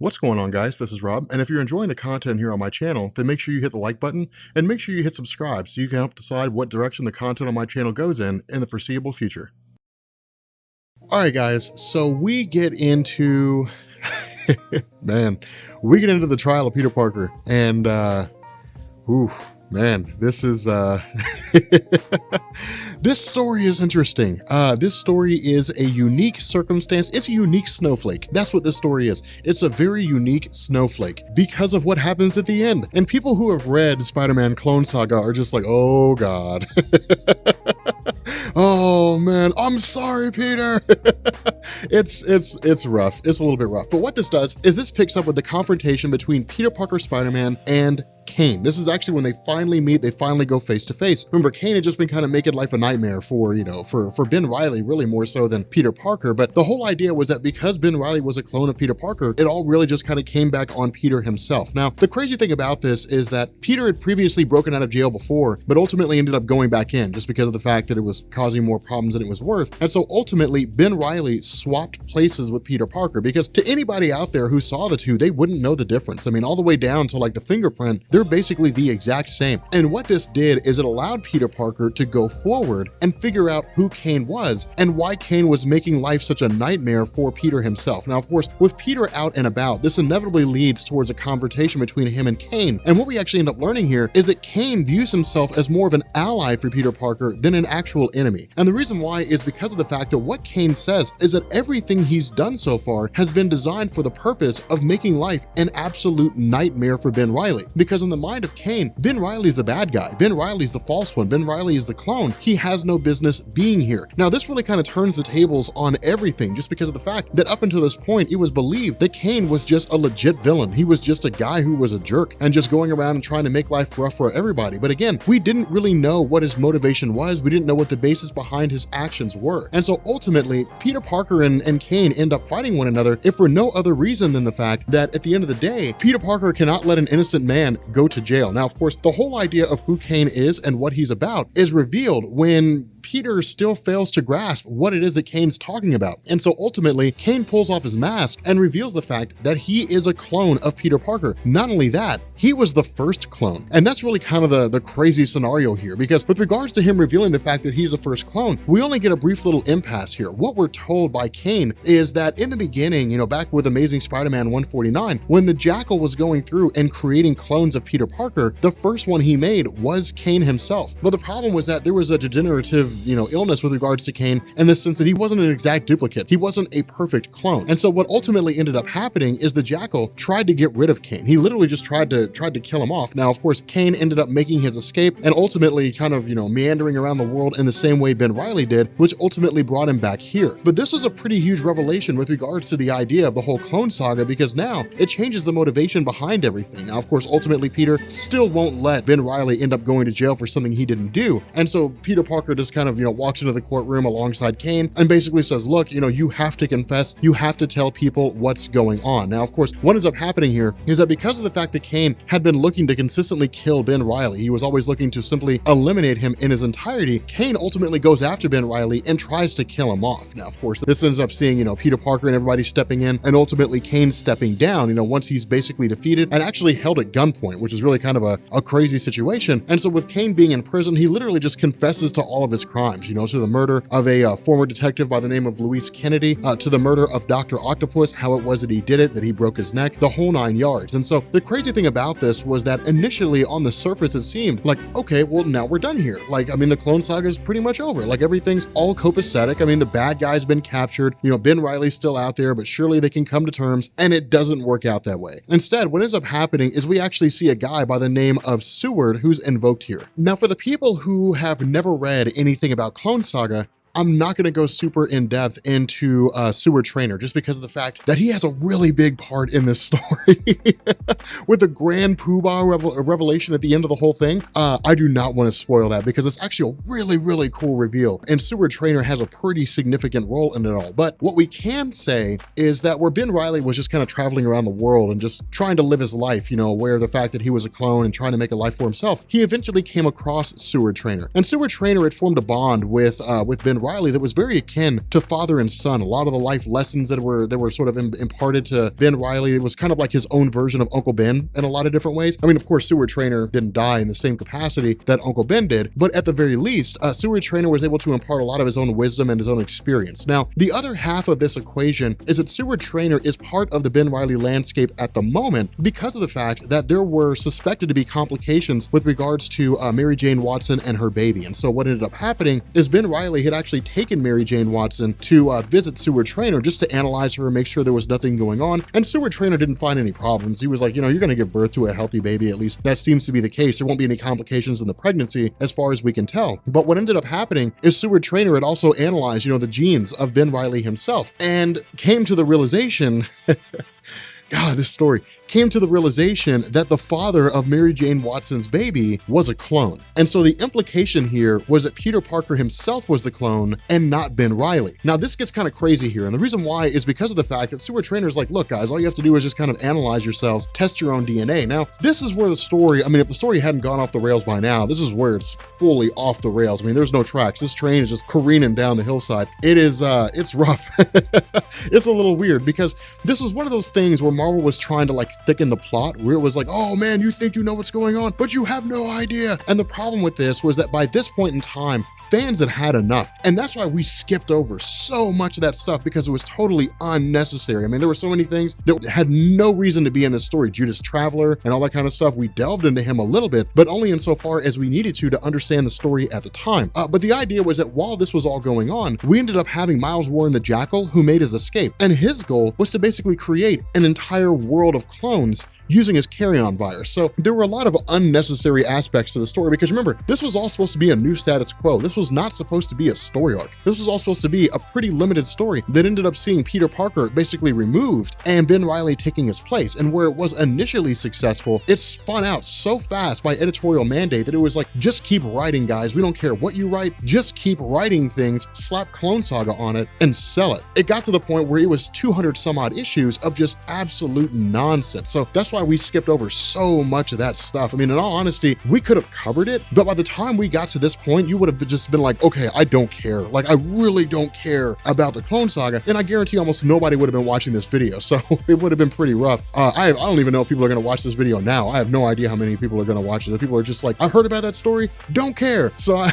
What's going on, guys? This is Rob, and if you're enjoying the content here on my channel, then make sure you hit the like button and make sure you hit subscribe so you can help decide what direction the content on my channel goes in the foreseeable future. Alright guys, so we get into we get into the trial of Peter Parker, and this is this story is interesting. This story is a unique circumstance. It's a unique snowflake. That's what this story is. It's a very unique snowflake because of what happens at the end. And people who have read Spider-Clone Saga are just like, oh God. Oh man, I'm sorry, Peter. It's rough. It's a little bit rough. But what this does is this picks up with the confrontation between Peter Parker, Spider-Man, and Kane. This is actually when they finally meet, they finally go face to face. Remember, Kane had just been kind of making life a nightmare for Ben Reilly, really more so than Peter Parker. But the whole idea was that because Ben Reilly was a clone of Peter Parker, it all really just kind of came back on Peter himself. Now, the crazy thing about this is that Peter had previously broken out of jail before, but ultimately ended up going back in just because of the fact that it was causing more problems than it was worth. And so ultimately, Ben Reilly swapped places with Peter Parker, because to anybody out there who saw the two, they wouldn't know the difference. I mean, all the way down to like the fingerprint, they're basically the exact same. And what this did is it allowed Peter Parker to go forward and figure out who Kane was and why Kane was making life such a nightmare for Peter himself. Now, of course, with Peter out and about, this inevitably leads towards a confrontation between him and Kane. And what we actually end up learning here is that Kane views himself as more of an ally for Peter Parker than an actual enemy. And the reason why is because of the fact that what Kane says is that everything he's done so far has been designed for the purpose of making life an absolute nightmare for Ben Reilly. Because in the mind of Kane, Ben Reilly's the bad guy. Ben Reilly's the false one. Ben Reilly is the clone. He has no business being here. Now, this really kind of turns the tables on everything just because of the fact that up until this point, it was believed that Kane was just a legit villain. He was just a guy who was a jerk and just going around and trying to make life rough for everybody. But again, we didn't really know what his motivation was. We didn't know what the basis behind his actions were. And so ultimately, Peter Parker and Kane end up fighting one another if for no other reason than the fact that at the end of the day, Peter Parker cannot let an innocent man go to jail. Now, of course, the whole idea of who Kane is and what he's about is revealed when Peter still fails to grasp what it is that Kane's talking about. And so ultimately, Kane pulls off his mask and reveals the fact that he is a clone of Peter Parker. Not only that, he was the first clone. And that's really kind of the crazy scenario here, because with regards to him revealing the fact that he's the first clone, we only get a brief little impasse here. What we're told by Kane is that in the beginning, back with Amazing Spider-Man 149, when the Jackal was going through and creating clones of Peter Parker, the first one he made was Kane himself. But the problem was that there was a degenerative illness with regards to Kane in the sense that he wasn't an exact duplicate. He wasn't a perfect clone. And so what ultimately ended up happening is the Jackal tried to get rid of Kane. He literally just tried to kill him off. Now, of course, Kane ended up making his escape and ultimately kind of, meandering around the world in the same way Ben Reilly did, which ultimately brought him back here. But this was a pretty huge revelation with regards to the idea of the whole clone saga, because now it changes the motivation behind everything. Now, of course, ultimately Peter still won't let Ben Reilly end up going to jail for something he didn't do. And so Peter Parker just kind of, walks into the courtroom alongside Kane and basically says, look, you have to confess, you have to tell people what's going on. Now, of course, what ends up happening here is that because of the fact that Kane had been looking to consistently kill Ben Reilly, he was always looking to simply eliminate him in his entirety, Kane ultimately goes after Ben Reilly and tries to kill him off. Now, of course, this ends up seeing, Peter Parker and everybody stepping in and ultimately Kane stepping down, once he's basically defeated and actually held at gunpoint, which is really kind of a crazy situation. And so with Kane being in prison, he literally just confesses to all of his crimes, to the murder of a former detective by the name of Luis Kennedy, to the murder of Dr. Octopus, how it was that he did it, that he broke his neck, the whole 9 yards. And so the crazy thing about this was that initially on the surface, it seemed like, okay, well, now we're done here. The clone saga is pretty much over. Everything's all copacetic. The bad guy's been captured, Ben Reilly's still out there, but surely they can come to terms, and it doesn't work out that way. Instead, what ends up happening is we actually see a guy by the name of Seward who's invoked here. Now, for the people who have never read anything about Clone Saga, I'm not going to go super in depth into Seward Trainer just because of the fact that he has a really big part in this story. With the grand poobah revelation at the end of the whole thing, I do not want to spoil that because it's actually a really, really cool reveal. And Seward Trainer has a pretty significant role in it all. But what we can say is that where Ben Reilly was just kind of traveling around the world and just trying to live his life, aware of the fact that he was a clone and trying to make a life for himself, he eventually came across Seward Trainer. And Seward Trainer had formed a bond with Ben Riley that was very akin to father and son. A lot of the life lessons that were sort of imparted to Ben Riley, it was kind of like his own version of Uncle Ben in a lot of different ways. I mean, of course, Seward Trainer didn't die in the same capacity that Uncle Ben did, but at the very least, Seward Trainer was able to impart a lot of his own wisdom and his own experience. Now, the other half of this equation is that Seward Trainer is part of the Ben Riley landscape at the moment because of the fact that there were suspected to be complications with regards to Mary Jane Watson and her baby. And so what ended up happening is Ben Riley had actually taken Mary Jane Watson to visit Seward Trainer just to analyze her and make sure there was nothing going on. And Seward Trainer didn't find any problems. He was like, you're going to give birth to a healthy baby, at least that seems to be the case. There won't be any complications in the pregnancy as far as we can tell. But what ended up happening is Seward Trainer had also analyzed, the genes of Ben Riley himself and came to the realization God, this story came to the realization that the father of Mary Jane Watson's baby was a clone. And so the implication here was that Peter Parker himself was the clone and not Ben Riley. Now, this gets kind of crazy here. And the reason why is because of the fact that Seward Trainer's like, look, guys, all you have to do is just kind of analyze yourselves, test your own DNA. Now, this is where the story, I mean, if the story hadn't gone off the rails by now, this is where it's fully off the rails. I mean, there's no tracks. This train is just careening down the hillside. It is, it's rough. It's a little weird because this was one of those things where Marvel was trying to like thicken the plot, where it was like, oh man, you think you know what's going on, but you have no idea. And the problem with this was that by this point in time, fans had had enough. And that's why we skipped over so much of that stuff because it was totally unnecessary. I mean, there were so many things that had no reason to be in this story. Judas Traveler and all that kind of stuff. We delved into him a little bit, but only insofar as we needed to understand the story at the time. But the idea was that while this was all going on, we ended up having Miles Warren the Jackal, who made his escape. And his goal was to basically create an entire world of clones using his carry-on virus. So there were a lot of unnecessary aspects to the story because remember, this was all supposed to be a new status quo. This was not supposed to be a story arc. This was all supposed to be a pretty limited story that ended up seeing Peter Parker basically removed and Ben Riley taking his place. And where it was initially successful, it spun out so fast by editorial mandate that it was like, just keep writing, guys. We don't care what you write. Just keep writing things, slap Clone Saga on it, and sell it. It got to the point where it was 200 some odd issues of just absolute nonsense. So that's why we skipped over so much of that stuff. I mean, in all honesty, we could have covered it, but by the time we got to this point, you would have just been like, okay, I don't care. Like, I really don't care about the Clone Saga. And I guarantee almost nobody would have been watching this video. So it would have been pretty rough. I don't even know if people are going to watch this video now. I have no idea how many people are going to watch it. People are just like, I heard about that story, don't care. So I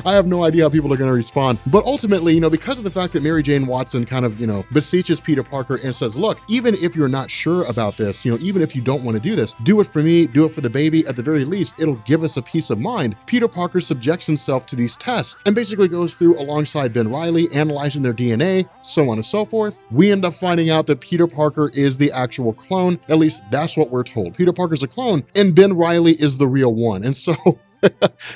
have no idea how people are going to respond. But ultimately, because of the fact that Mary Jane Watson kind of, beseeches Peter Parker and says, look, even if you're not sure about this, even if you don't want to do this, do it for me, do it for the baby. At the very least, it'll give us a peace of mind. Peter Parker subjects himself to these tests and basically goes through alongside Ben Riley, analyzing their DNA, so on and so forth. We end up finding out that Peter Parker is the actual clone. At least that's what we're told. Peter Parker's a clone and Ben Riley is the real one. And so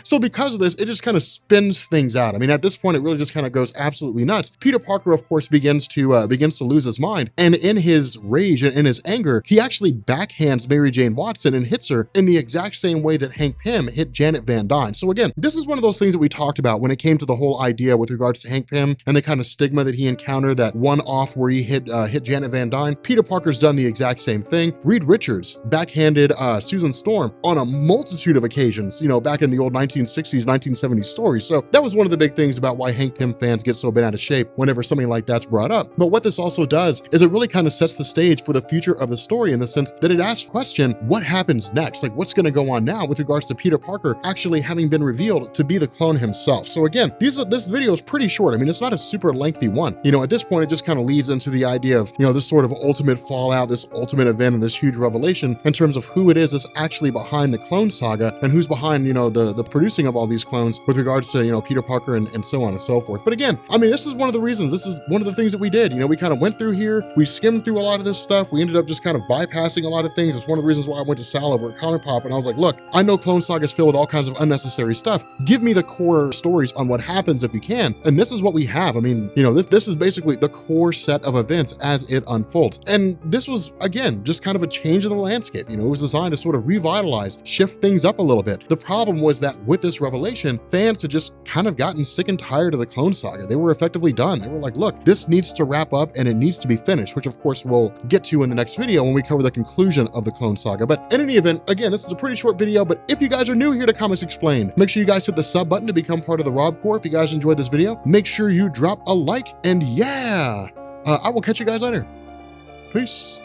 so because of this, it just kind of spins things out. I mean, at this point, it really just kind of goes absolutely nuts. Peter Parker, of course, begins to lose his mind. And in his rage and in his anger, he actually backhands Mary Jane Watson and hits her in the exact same way that Hank Pym hit Janet Van Dyne. So again, this is one of those things that we talked about when it came to the whole idea with regards to Hank Pym and the kind of stigma that he encountered, that one-off where he hit Janet Van Dyne. Peter Parker's done the exact same thing. Reed Richards backhanded Susan Storm on a multitude of occasions, back in the old 1960s, 1970s stories. So that was one of the big things about why Hank Pym fans get so bent out of shape whenever something like that's brought up. But what this also does is it really kind of sets the stage for the future of the story in the sense that it asks the question, what happens next? Like, what's going to go on now with regards to Peter Parker actually having been revealed to be the clone himself? So again, this video is pretty short. I mean, it's not a super lengthy one. At this point, it just kind of leads into the idea of, this sort of ultimate fallout, this ultimate event, and this huge revelation in terms of who it is that's actually behind the Clone Saga and who's behind, the producing of all these clones with regards to, Peter Parker and so on and so forth. But again, I mean, this is one of the reasons, this is one of the things that we did. We kind of went through here, we skimmed through a lot of this stuff. We ended up just kind of bypassing a lot of things. It's one of the reasons why I went to Sal over at Comic Pop and I was like, look, I know Clone Saga is filled with all kinds of unnecessary stuff. Give me the core stories on what happens if you can. And this is what we have. I mean, this is basically the core set of events as it unfolds. And this was, again, just kind of a change in the landscape. It was designed to sort of revitalize, shift things up a little bit. The problem problem was that with this revelation, fans had just kind of gotten sick and tired of the Clone Saga. They were effectively done. They were like, look, this needs to wrap up and it needs to be finished, which of course we'll get to in the next video when we cover the conclusion of the Clone Saga. But in any event, again, this is a pretty short video, but if you guys are new here to Comics Explained, make sure you guys hit the sub button to become part of the Rob Corps. If you guys enjoyed this video, make sure you drop a like, and yeah, I will catch you guys later. Peace.